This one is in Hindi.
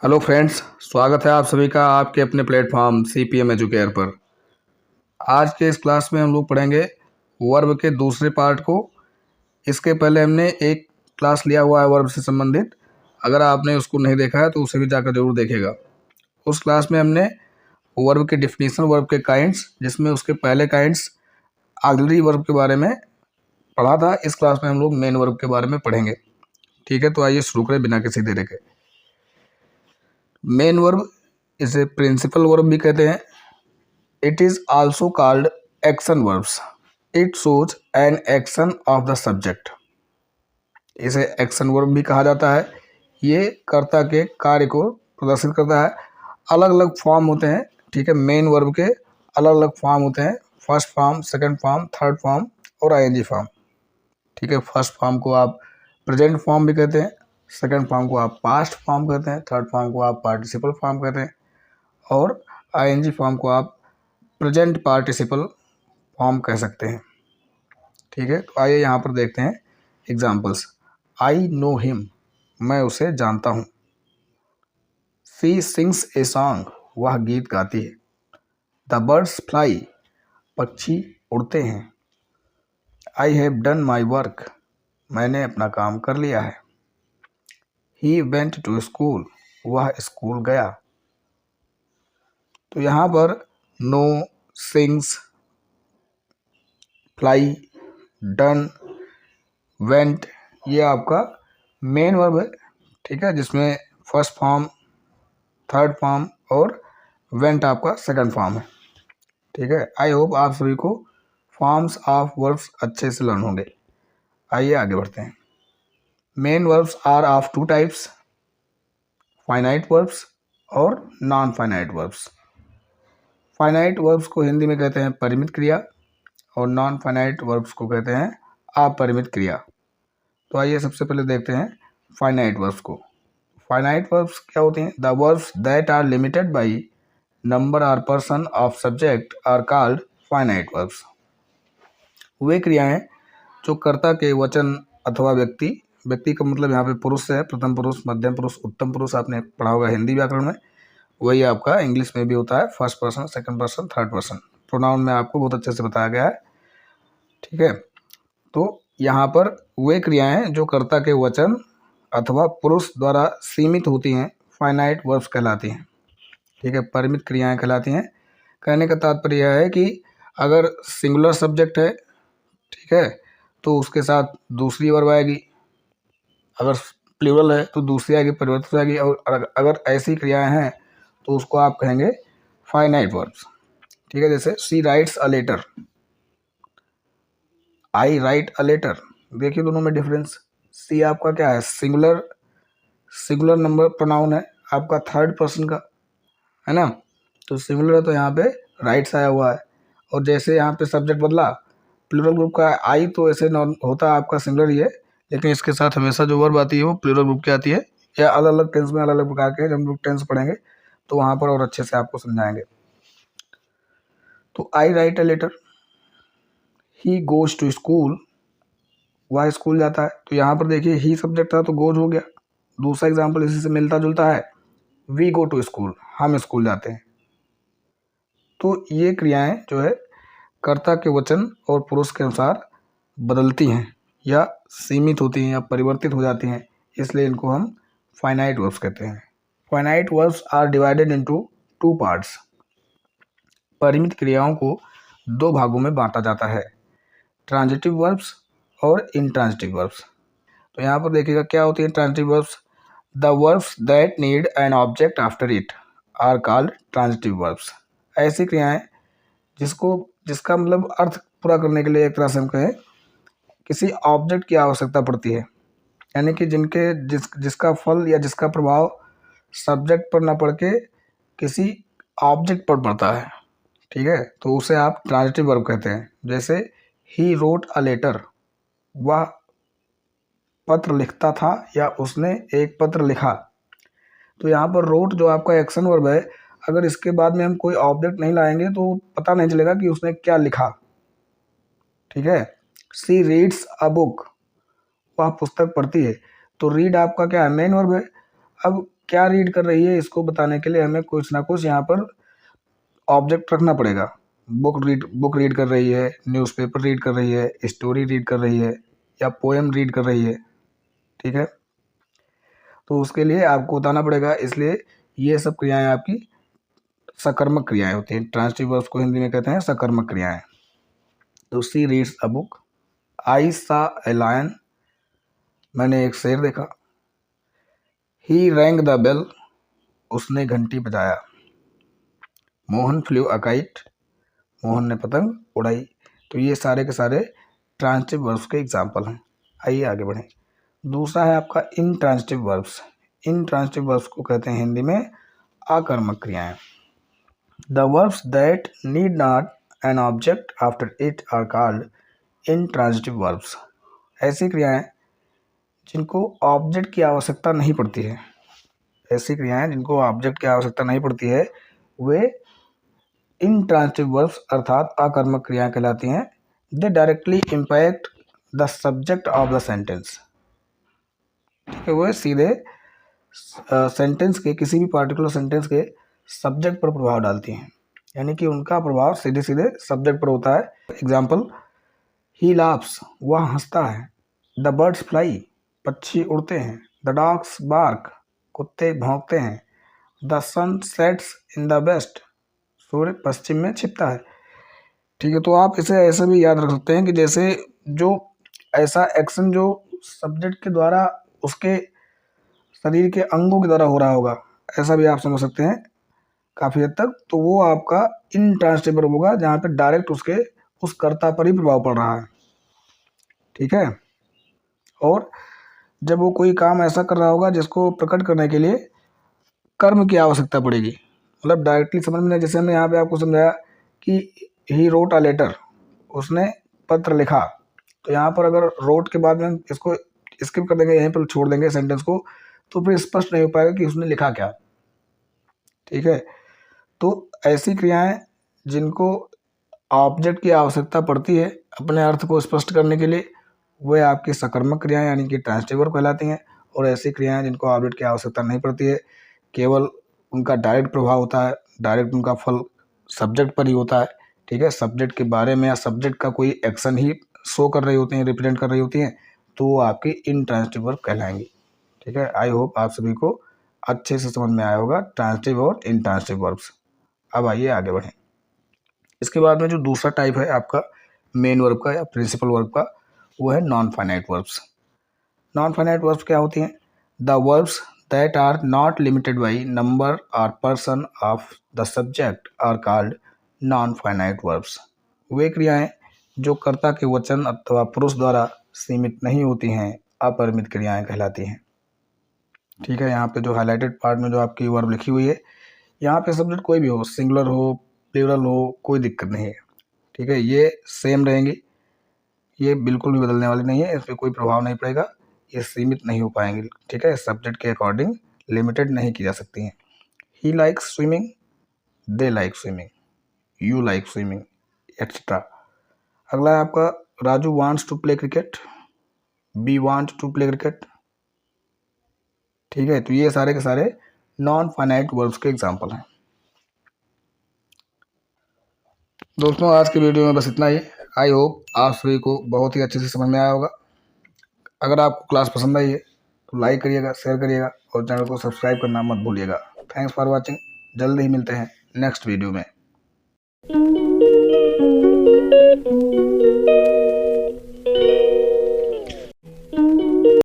हेलो फ्रेंड्स, स्वागत है आप सभी का आपके अपने प्लेटफॉर्म सीपीएम एजुकेयर पर। आज के इस क्लास में हम लोग पढ़ेंगे वर्ब के दूसरे पार्ट को। इसके पहले हमने एक क्लास लिया हुआ है वर्ब से संबंधित। अगर आपने उसको नहीं देखा है तो उसे भी जाकर जरूर देखेगा। उस क्लास में हमने वर्ब के डिफिनीशन, वर्ब के काइंड्स, जिसमें उसके पहले काइंड्स ऑक्सिलरी वर्ब के बारे में पढ़ा था। इस क्लास में हम लोग मेन वर्ब के बारे में पढ़ेंगे। ठीक है, तो आइए शुरू करें बिना किसी देरी के। मेन वर्ब इसे प्रिंसिपल वर्ब भी कहते हैं। It is also called action verbs. It shows an action of the subject. इसे एक्शन वर्ब भी कहा जाता है। ये कर्ता के कार्य को प्रदर्शित करता है। अलग अलग फॉर्म होते हैं। ठीक है, मेन वर्ब के अलग अलग फॉर्म होते हैं। First form, second form, third form और आईएनजी फॉर्म। ठीक है, फर्स्ट फॉर्म को आप प्रेजेंट फॉर्म भी कहते हैं, सेकंड फॉर्म को आप पास्ट फॉर्म कहते हैं, थर्ड फॉर्म को आप पार्टिसिपल फॉर्म कहते हैं और आईएनजी फॉर्म को आप प्रेजेंट पार्टिसिपल फॉर्म कह सकते हैं। ठीक है, तो आइए यहाँ पर देखते हैं एग्जाम्पल्स। आई नो हिम, मैं उसे जानता हूँ। सी सिंग्स ए सॉन्ग, वह गीत गाती है। द बर्ड्स फ्लाई, पक्षी उड़ते हैं। I have done my work, मैंने अपना काम कर लिया है। ही वेंट टू स्कूल, वह स्कूल गया। तो यहाँ पर know, sings, fly, done, went, ये आपका मेन वर्ब है। ठीक है, जिसमें फर्स्ट फॉर्म, थर्ड फॉर्म और वेंट आपका सेकंड फॉर्म है। ठीक है, आई होप आप सभी को फॉर्म्स ऑफ वर्ब्स अच्छे से लर्न होंगे। आइए आगे बढ़ते हैं। Main verbs are of two types, finite verbs और non finite verbs. Finite verbs को हिंदी में कहते हैं परिमित क्रिया और नॉन फाइनाइट वर्ब्स को कहते हैं अपरिमित क्रिया। तो आइए सबसे पहले देखते हैं फाइनाइट वर्ब्स को। फाइनाइट वर्ब्स क्या होते हैं? The verbs that are limited by number और person of subject are called finite verbs. वे क्रियाएं जो कर्ता के वचन अथवा व्यक्ति, व्यक्ति का मतलब यहाँ पे पुरुष है, प्रथम पुरुष, मध्यम पुरुष, उत्तम पुरुष, आपने पढ़ा होगा हिंदी व्याकरण में। वही आपका इंग्लिश में भी होता है, first person, second person, third person. Pronoun में आपको बहुत अच्छे से बताया गया है। ठीक है, तो यहाँ पर वे क्रियाएं जो कर्ता के वचन अथवा पुरुष द्वारा सीमित होती हैं, फाइनाइट वर्ब्स कहलाती हैं। ठीक है, परिमित क्रियाएं कहलाती हैं। कहने का तात्पर्य यह है कि अगर सिंगुलर सब्जेक्ट है, ठीक है, तो उसके साथ दूसरी वर्ब आएगी। अगर प्लूरल है तो दूसरी आएगी, परिवर्तित आएगी। और अगर ऐसी क्रियाएं हैं तो उसको आप कहेंगे फाइनाइट वर्ब्स। ठीक है, जैसे she writes a letter, I write a letter. देखिए दोनों में डिफरेंस। सी आपका क्या है? सिंगुलर, सिंगुलर नंबर प्रोनाउन है आपका, थर्ड पर्सन का, है ना। तो सिंगुलर है तो यहाँ पे राइट्स आया हुआ है। और जैसे यहाँ पे सब्जेक्ट बदला, प्लूरल ग्रुप का आई तो ऐसे नॉन होता है आपका सिंगुलर ही है, लेकिन इसके साथ हमेशा जो वर्ब आती है वो प्लूरल ग्रुप की आती है। या अलग अलग टेंस में अलग अलग प्रकार के, जब हम लोग टेंस पढ़ेंगे तो वहाँ पर और अच्छे से आपको समझाएंगे। तो I write a letter, he goes to school, वह स्कूल जाता है। तो यहाँ पर देखिए ही सब्जेक्ट था तो गोज हो गया। दूसरा एग्जाम्पल इसी से मिलता जुलता है, वी गो टू स्कूल, हम स्कूल जाते हैं। तो ये क्रियाएं जो है कर्ता के वचन और पुरुष के अनुसार बदलती हैं या सीमित होती हैं या परिवर्तित हो जाती हैं, इसलिए इनको हम फाइनाइट वर्ब्स कहते हैं। Finite verbs are divided into two parts. परिमित क्रियाओं को दो भागों में बांटा जाता है, ट्रांजिटिव वर्ब्स और इंट्रांजिटिव वर्ब्स। तो यहाँ पर देखिएगा क्या होती है transitive verbs. The verbs that need an object after it are called transitive verbs. ऐसी क्रियाएं जिसका मतलब अर्थ पूरा करने के लिए एक तरह से हम कहें किसी ऑब्जेक्ट की आवश्यकता पड़ती है, यानी कि जिसका फल या जिसका प्रभाव सब्जेक्ट पर न पड़ के किसी ऑब्जेक्ट पर पड़ता है। ठीक है, तो उसे आप ट्रांजिटिव वर्ब कहते हैं। जैसे ही रोट अ लेटर, वह पत्र लिखता था या उसने एक पत्र लिखा। तो यहाँ पर रोट जो आपका एक्शन वर्ब है, अगर इसके बाद में हम कोई ऑब्जेक्ट नहीं लाएंगे तो पता नहीं चलेगा कि उसने क्या लिखा। ठीक है, सी रीड्स अ बुक, वह पुस्तक पढ़ती है। तो रीड आपका क्या है? मेन वर्ब है। अब क्या रीड कर रही है इसको बताने के लिए हमें कुछ ना कुछ यहाँ पर ऑब्जेक्ट रखना पड़ेगा। बुक रीड कर रही है, न्यूज़पेपर रीड कर रही है, स्टोरी रीड कर रही है या पोएम रीड कर रही है, ठीक है। तो उसके लिए आपको बताना पड़ेगा, इसलिए ये सब क्रियाएं आपकी सकर्मक क्रियाएं होती हैं। ट्रांजिटिव वर्ब्स को हिंदी में कहते हैं सकर्मक क्रियाएं। तो सी रीड्स अ बुक, आई सा ए लायन, मैंने एक शेर देखा। ही रैंग द बेल, उसने घंटी बजाया। Mohan flu a kite, Mohan ने पतंग उड़ाई। तो ये सारे के सारे ट्रांजिटिव वर्ब्स के एग्जाम्पल हैं। आइए आगे बढ़ें। दूसरा है आपका इनट्रांजिटिव वर्ब्स। इनट्रांजिटिव वर्ब्स को कहते हैं हिंदी में आकर्मक क्रियाएं। The verbs that need not an object after it are called intransitive verbs. ऐसी क्रियाएं जिनको ऑब्जेक्ट की आवश्यकता नहीं पड़ती है, ऐसी क्रियाएं जिनको ऑब्जेक्ट की आवश्यकता नहीं पड़ती है, वे इनट्रांजिटिव वर्ब्स अर्थात आकर्मक क्रियाएं कहलाती हैं। दे directly impact the subject of the sentence, ठीक है। वह सीधे सेंटेंस के, किसी भी पार्टिकुलर सेंटेंस के सब्जेक्ट पर प्रभाव डालती हैं, यानी कि उनका प्रभाव सीधे सीधे सब्जेक्ट पर होता है। एग्जाम्पल, ही लाफ्स, वह हंसता है। द बर्ड्स फ्लाई, पक्षी उड़ते हैं। द डॉग्स बार्क, कुत्ते भौंकते हैं। The sun sets in the west, सूर्य पश्चिम में छिपता है, ठीक है। तो आप इसे ऐसे भी याद रख सकते हैं कि जैसे जो ऐसा एक्शन जो सब्जेक्ट के द्वारा उसके शरीर के अंगों के द्वारा हो रहा होगा, ऐसा भी आप समझ सकते हैं काफ़ी हद तक। तो वो आपका इनट्रांजिटिव वर्ब होगा, जहाँ पे डायरेक्ट उसके उस कर्ता पर ही प्रभाव पड़ रहा है, ठीक है। और जब वो कोई काम ऐसा कर रहा होगा जिसको प्रकट करने के लिए कर्म की आवश्यकता पड़ेगी, मतलब डायरेक्टली समझ में नहीं। जैसे हमने यहाँ पे आपको समझाया कि ही रोट अ लेटर, उसने पत्र लिखा। तो यहाँ पर अगर रोट के बाद में इसको स्किप कर देंगे, यहीं पर छोड़ देंगे सेंटेंस को, तो फिर स्पष्ट नहीं हो पाएगा कि उसने लिखा क्या, ठीक है। तो ऐसी क्रियाएं जिनको ऑब्जेक्ट की आवश्यकता पड़ती है अपने अर्थ को स्पष्ट करने के लिए, वह आपकी सकर्मक क्रियाएं यानी कि ट्रांजिटिव वर्ब कहलाती हैं। और ऐसी क्रियाएं जिनको ऑब्जेक्ट की आवश्यकता नहीं पड़ती है, केवल उनका डायरेक्ट प्रभाव होता है, डायरेक्ट उनका फल सब्जेक्ट पर ही होता है, ठीक है। सब्जेक्ट के बारे में या सब्जेक्ट का कोई एक्शन ही शो कर रही होती हैं, रिप्रेजेंट कर रही होती हैं, तो वो आपकी इनट्रांजिटिव वर्ब कहलाएंगी, ठीक है। आई होप आप सभी को अच्छे से समझ में आया होगा ट्रांजिटिव और इनट्रांजिटिव वर्ब्स। अब आइए आगे बढ़ें। इसके बाद में जो दूसरा टाइप है आपका मेन वर्ब का या प्रिंसिपल वर्ब का, वो है non finite verbs. Non finite verbs क्या होती हैं? The verbs that are not limited by number और person of the subject are called non finite verbs. वे क्रियाएं जो कर्ता के वचन अथवा पुरुष द्वारा सीमित नहीं होती हैं, अपरिमित क्रियाएं कहलाती हैं, ठीक है। यहाँ पे जो हाईलाइटेड पार्ट में जो आपकी वर्ब लिखी हुई है, यहाँ पे सब्जेक्ट कोई भी हो, सिंगुलर हो, प्लूरल हो, कोई दिक्कत नहीं है, ठीक है। ये सेम रहेंगी, ये बिल्कुल भी बदलने वाली नहीं है, इस पर कोई प्रभाव नहीं पड़ेगा, ये सीमित नहीं हो पाएंगी, ठीक है। सब्जेक्ट के अकॉर्डिंग लिमिटेड नहीं की जा सकती हैं। He likes swimming, they like swimming, you like swimming, etcetera. अगला है आपका Raju wants to play cricket, we want to play cricket, ठीक है। तो ये सारे के सारे नॉन फाइनाइट वर्ब्स के एग्जाम्पल हैं। दोस्तों आज की वीडियो में बस इतना ही। आई होप आप सभी को बहुत ही अच्छे से समझ में आया होगा। अगर आपको क्लास पसंद आई है तो लाइक करिएगा, शेयर करिएगा और चैनल को सब्सक्राइब करना मत भूलिएगा। Thanks for watching. जल्द ही मिलते हैं नेक्स्ट वीडियो में।